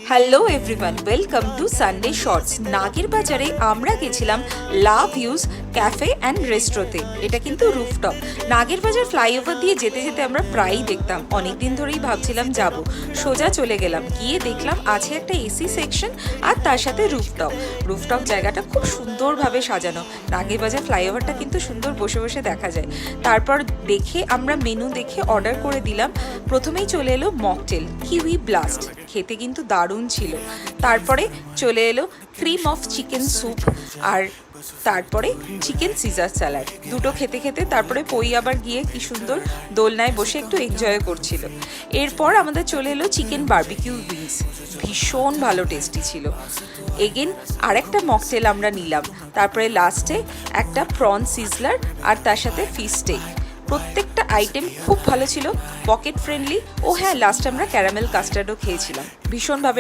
Hello everyone, welcome to Sunday shorts. নাগের বাজারে আমরা গেছিলাম লাভ ইউজ ক্যাফে অ্যান্ড রেস্ট্রোতে। এটা কিন্তু রুফটপ। নাগের বাজার ফ্লাইওভার দিয়ে যেতে যেতে আমরা প্রায়ই দেখতাম, অনেকদিন ধরেই ভাবছিলাম যাব। সোজা চলে গেলাম, গিয়ে দেখলাম আছে একটা এসি সেকশন আর তার সাথে রুফটপ। রুফটপ জায়গাটা খুব সুন্দরভাবে সাজানো। নাগের বাজার ফ্লাইওভারটা কিন্তু সুন্দর বসে বসে দেখা যায়। তারপর দেখে আমরা মেনু দেখে অর্ডার করে দিলাম। প্রথমেই চলে এলো মকটেল কিউই ব্লাস্ট, খেতে কিন্তু দারুণ ছিল। তারপরে চলে এলো ক্রিম অফ চিকেন স্যুপ, আর তারপরে চিকেন সিজার স্যালাড। দুটো খেতে খেতে তারপরে পই আবার গিয়ে কি সুন্দর দোলনায় বসে একটু এনজয় করছিল। এরপর আমাদের চলে এলো চিকেন বারবিকিউ উইংস, ভীষণ ভালো টেস্টি ছিল। এগেন আরেকটা মকটেল আমরা নিলাম। তারপরে লাস্টে একটা প্রন সিজলার আর তার সাথে ফিশ স্টেক। প্রত্যেকটা আইটেম খুব ভালো ছিল, পকেট ফ্রেন্ডলি। ও হ্যাঁ, লাস্ট আমরা ক্যারামেল কাস্টার্ডও খেয়েছিলাম, ভীষণভাবে